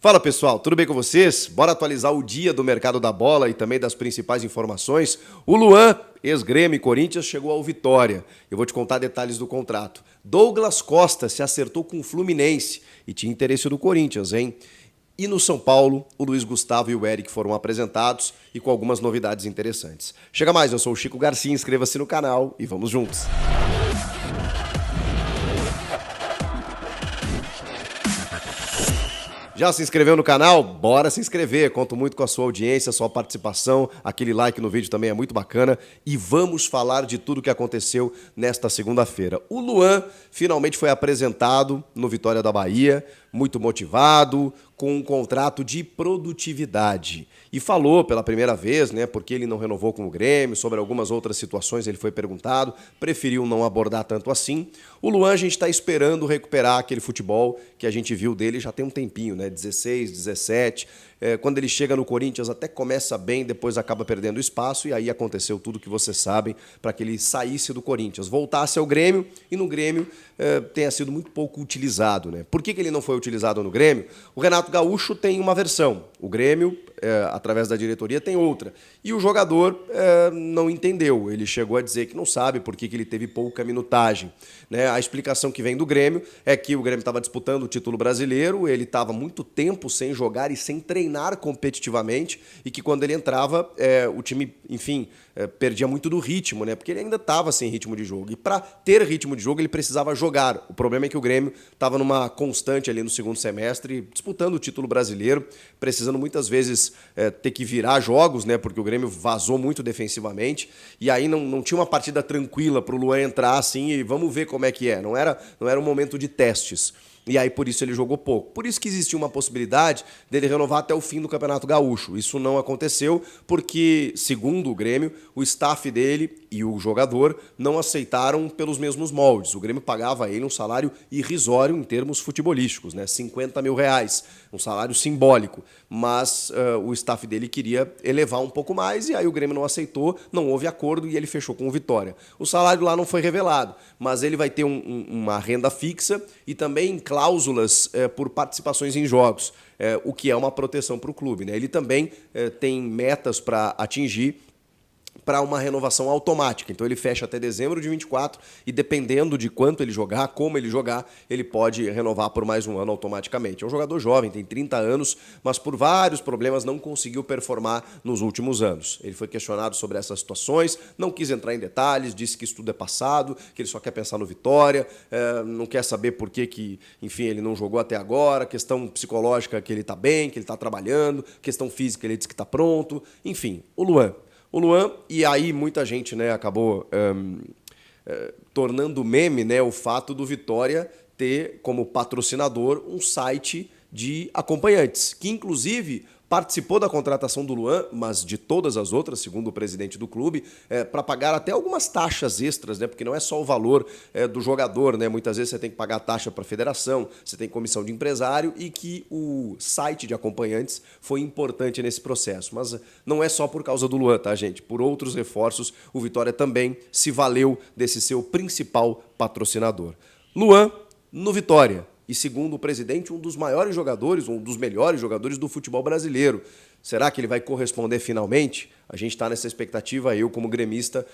Fala pessoal, tudo bem com vocês? Bora atualizar o dia do mercado da bola e também das principais informações. O Luan, ex-Grêmio e Corinthians, chegou ao Vitória. Eu vou te contar detalhes do contrato. Douglas Costa se acertou com o Fluminense e tinha interesse do Corinthians, hein? E no São Paulo, o Luiz Gustavo e o Eric foram apresentados e com algumas novidades interessantes. Chega mais, eu sou o Chico Garcia, inscreva-se no canal e vamos juntos. Já se inscreveu no canal? Bora se inscrever. Conto muito com a sua audiência, sua participação. Aquele like no vídeo também é muito bacana. E vamos falar de tudo que aconteceu nesta segunda-feira. O Luan finalmente foi apresentado no Vitória da Bahia, muito motivado, com um contrato de produtividade. E falou pela primeira vez, né, porque ele não renovou com o Grêmio, sobre algumas outras situações ele foi perguntado, preferiu não abordar tanto assim. O Luan, a gente está esperando recuperar aquele futebol que a gente viu dele já tem um tempinho, né, 16, 17. Quando ele chega no Corinthians até começa bem, depois acaba perdendo espaço e aí aconteceu tudo que vocês sabem para que ele saísse do Corinthians, voltasse ao Grêmio e no Grêmio tenha sido muito pouco utilizado, né? Por que ele não foi utilizado no Grêmio? O Renato Gaúcho tem uma versão, o Grêmio, através da diretoria, tem outra. E o jogador não entendeu, ele chegou a dizer que não sabe por que ele teve pouca minutagem, né? A explicação que vem do Grêmio é que o Grêmio estava disputando o título brasileiro, ele estava muito tempo sem jogar e sem treinar competitivamente e que quando ele entrava, o time, enfim, perdia muito do ritmo, né? Porque ele ainda estava sem ritmo de jogo. E para ter ritmo de jogo, ele precisava jogar. O problema é que o Grêmio estava numa constante ali no segundo semestre, disputando o título brasileiro, precisando muitas vezes ter que virar jogos, né? Porque o Grêmio vazou muito defensivamente e aí não tinha uma partida tranquila para o Luan entrar assim e vamos ver como é que é. Não era um momento de testes. E aí, por isso, ele jogou pouco. Por isso que existia uma possibilidade dele renovar até o fim do Campeonato Gaúcho. Isso não aconteceu porque, segundo o Grêmio, o staff dele e o jogador não aceitaram pelos mesmos moldes. O Grêmio pagava a ele um salário irrisório em termos futebolísticos, né? 50 mil reais, um salário simbólico. Mas o staff dele queria elevar um pouco mais e aí o Grêmio não aceitou, não houve acordo e ele fechou com o Vitória. O salário lá não foi revelado, mas ele vai ter uma renda fixa e também cláusulas por participações em jogos, o que é uma proteção para o clube, né? Ele também tem metas para atingir para uma renovação automática. Então ele fecha até dezembro de 24 e dependendo de quanto ele jogar, como ele jogar, ele pode renovar por mais um ano automaticamente. É um jogador jovem, tem 30 anos, mas por vários problemas não conseguiu performar nos últimos anos. Ele foi questionado sobre essas situações, não quis entrar em detalhes, disse que isso tudo é passado, que ele só quer pensar no Vitória, não quer saber por que, enfim, ele não jogou até agora, questão psicológica que ele está bem, que ele está trabalhando, questão física ele disse que está pronto, enfim, o Luan, e aí muita gente, né, acabou tornando meme, né, o fato do Vitória ter como patrocinador um site de acompanhantes, que inclusive participou da contratação do Luan, mas de todas as outras, segundo o presidente do clube, para pagar até algumas taxas extras, né? Porque não é só o valor do jogador, né? Muitas vezes você tem que pagar taxa para a federação, você tem comissão de empresário e que o site de acompanhantes foi importante nesse processo. Mas não é só por causa do Luan, tá, gente? Por outros reforços, o Vitória também se valeu desse seu principal patrocinador. Luan no Vitória. E segundo o presidente, um dos maiores jogadores, um dos melhores jogadores do futebol brasileiro. Será que ele vai corresponder finalmente? A gente está nessa expectativa, eu como gremista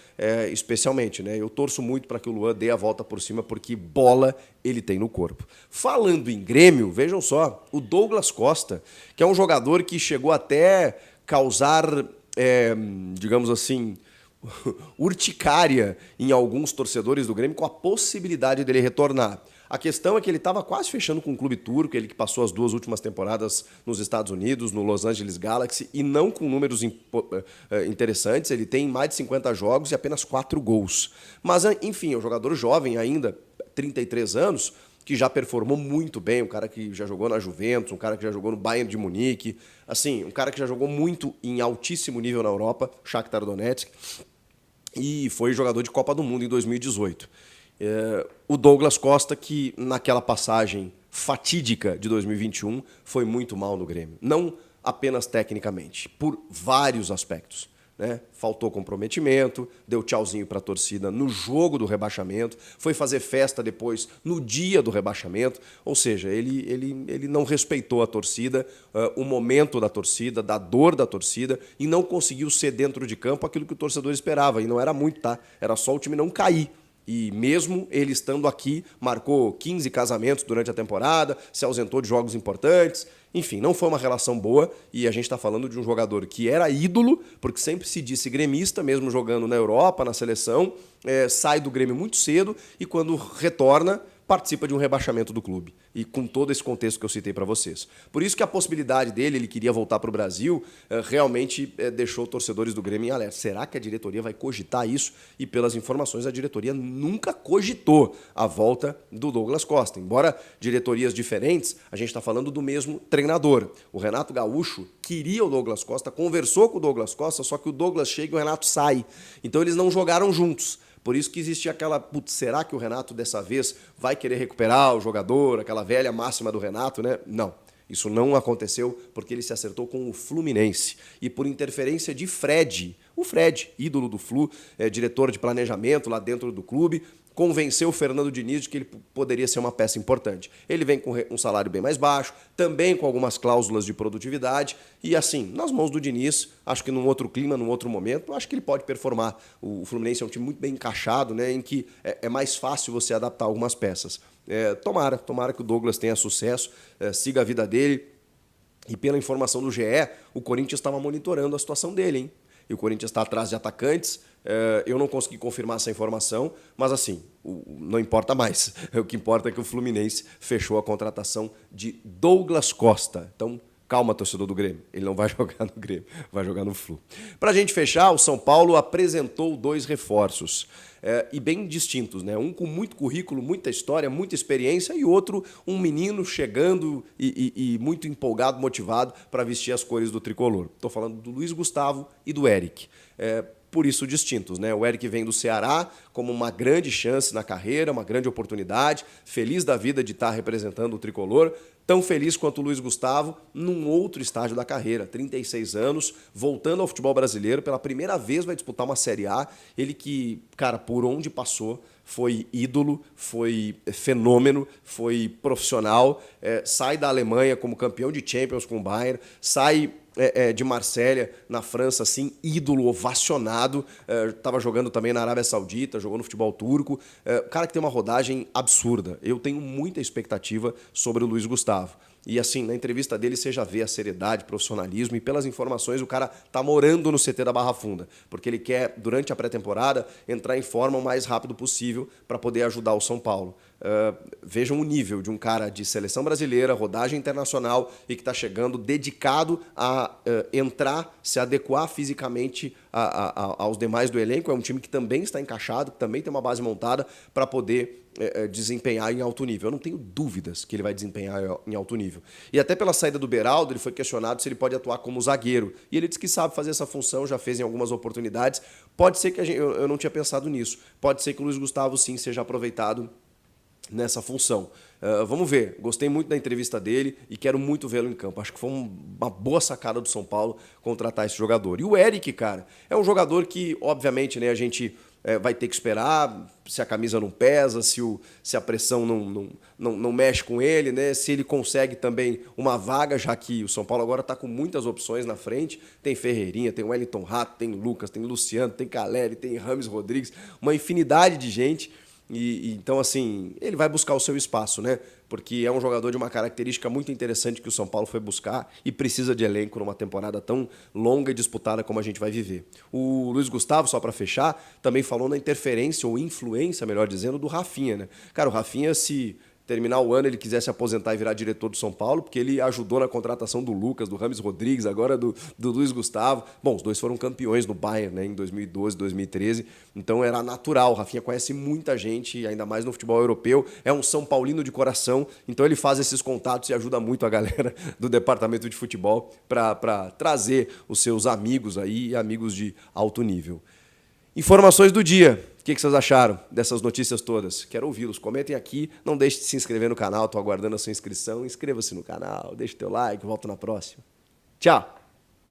especialmente, né? Eu torço muito para que o Luan dê a volta por cima, porque bola ele tem no corpo. Falando em Grêmio, vejam só, o Douglas Costa, que é um jogador que chegou até causar, digamos assim, urticária em alguns torcedores do Grêmio com a possibilidade dele retornar. A questão é que ele estava quase fechando com um clube turco, ele que passou as 2 últimas temporadas nos Estados Unidos, no Los Angeles Galaxy, e não com números interessantes. Ele tem mais de 50 jogos e apenas 4 gols. Mas, enfim, é um jogador jovem ainda, 33 anos, que já performou muito bem, um cara que já jogou na Juventus, um cara que já jogou no Bayern de Munique, assim, um cara que já jogou muito em altíssimo nível na Europa, Shakhtar Donetsk, e foi jogador de Copa do Mundo em 2018. O Douglas Costa, que naquela passagem fatídica de 2021 foi muito mal no Grêmio. Não apenas tecnicamente, por vários aspectos. né? Faltou comprometimento, deu tchauzinho para a torcida no jogo do rebaixamento, foi fazer festa depois no dia do rebaixamento, ou seja, ele não respeitou a torcida, o momento da torcida, da dor da torcida, e não conseguiu ser dentro de campo aquilo que o torcedor esperava, e não era muito, tá? Era só o time não cair. E mesmo ele estando aqui, marcou 15 casamentos durante a temporada, se ausentou de jogos importantes. Enfim, não foi uma relação boa e a gente está falando de um jogador que era ídolo, porque sempre se disse gremista, mesmo jogando na Europa, na seleção, sai do Grêmio muito cedo e quando retorna, participa de um rebaixamento do clube. E com todo esse contexto que eu citei para vocês. Por isso que a possibilidade dele, ele queria voltar para o Brasil, realmente deixou torcedores do Grêmio em alerta. Será que a diretoria vai cogitar isso? E pelas informações, a diretoria nunca cogitou a volta do Douglas Costa. Embora diretorias diferentes, a gente está falando do mesmo treinador. O Renato Gaúcho queria o Douglas Costa, conversou com o Douglas Costa, só que o Douglas chega e o Renato sai. Então eles não jogaram juntos. Por isso que existia aquela, putz, será que o Renato dessa vez vai querer recuperar o jogador, aquela velha máxima do Renato, né? Não, isso não aconteceu porque ele se acertou com o Fluminense. E por interferência de Fred, o Fred, ídolo do Flu, diretor de planejamento lá dentro do clube, convenceu o Fernando Diniz de que ele poderia ser uma peça importante. Ele vem com um salário bem mais baixo, também com algumas cláusulas de produtividade, e assim, nas mãos do Diniz, acho que num outro clima, num outro momento, acho que ele pode performar. O Fluminense é um time muito bem encaixado, né, em que é mais fácil você adaptar algumas peças. Tomara que o Douglas tenha sucesso, siga a vida dele, e pela informação do GE, o Corinthians estava monitorando a situação dele, hein? E o Corinthians está atrás de atacantes. Eu não consegui confirmar essa informação, mas assim, não importa mais. O que importa é que o Fluminense fechou a contratação de Douglas Costa. Então, calma, torcedor do Grêmio. Ele não vai jogar no Grêmio, vai jogar no Flu. Para a gente fechar, o São Paulo apresentou 2 reforços. E bem distintos, né? Um com muito currículo, muita história, muita experiência, e outro, um menino chegando e muito empolgado, motivado para vestir as cores do tricolor. Estou falando do Luiz Gustavo e do Eric. Por isso distintos, né? O Eric vem do Ceará como uma grande chance na carreira, uma grande oportunidade, feliz da vida de estar representando o tricolor, tão feliz quanto o Luiz Gustavo num outro estágio da carreira, 36 anos, voltando ao futebol brasileiro, pela primeira vez vai disputar uma Série A, ele que, cara, por onde passou, foi ídolo, foi fenômeno, foi profissional, sai da Alemanha como campeão de Champions com o Bayern, sai de Marsella, na França, assim, ídolo, ovacionado, estava jogando também na Arábia Saudita, jogou no futebol turco, cara que tem uma rodagem absurda. Eu tenho muita expectativa sobre o Luiz Gustavo. E assim, na entrevista dele você já vê a seriedade, profissionalismo, e pelas informações o cara tá morando no CT da Barra Funda, porque ele quer, durante a pré-temporada, entrar em forma o mais rápido possível para poder ajudar o São Paulo. Vejam o nível de um cara de seleção brasileira, rodagem internacional e que está chegando dedicado a entrar, se adequar fisicamente aos demais do elenco. É um time que também está encaixado, que também tem uma base montada para poder desempenhar em alto nível. Eu não tenho dúvidas que ele vai desempenhar em alto nível. E até pela saída do Beraldo, ele foi questionado se ele pode atuar como zagueiro. E ele disse que sabe fazer essa função, já fez em algumas oportunidades. Pode ser que eu não tinha pensado nisso. Pode ser que o Luiz Gustavo, sim, seja aproveitado nessa função. Vamos ver. Gostei muito da entrevista dele e quero muito vê-lo em campo. Acho que foi uma boa sacada do São Paulo contratar esse jogador. E o Eric, cara, é um jogador que, obviamente, né, a gente vai ter que esperar se a camisa não pesa, se a pressão não mexe com ele, né? Se ele consegue também uma vaga, já que o São Paulo agora está com muitas opções na frente. Tem Ferreirinha, tem Wellington Rato, tem Lucas, tem Luciano, tem Caleri, tem Rames Rodrigues, uma infinidade de gente. Então, assim, ele vai buscar o seu espaço, né? Porque é um jogador de uma característica muito interessante que o São Paulo foi buscar e precisa de elenco numa temporada tão longa e disputada como a gente vai viver. O Luiz Gustavo, só para fechar, também falou na interferência ou influência, melhor dizendo, do Rafinha, né? Cara, o Rafinha, se terminar o ano ele quiser se aposentar e virar diretor do São Paulo, porque ele ajudou na contratação do Lucas, do Rames Rodrigues, agora do Luiz Gustavo. Bom, os dois foram campeões no Bayern, né, em 2012, 2013, então era natural. O Rafinha conhece muita gente, ainda mais no futebol europeu, é um São Paulino de coração, então ele faz esses contatos e ajuda muito a galera do departamento de futebol para trazer os seus amigos aí, amigos de alto nível. Informações do dia. O que vocês acharam dessas notícias todas? Quero ouvi-los. Comentem aqui. Não deixe de se inscrever no canal. Estou aguardando a sua inscrição. Inscreva-se no canal. Deixe teu like. Volto na próxima. Tchau!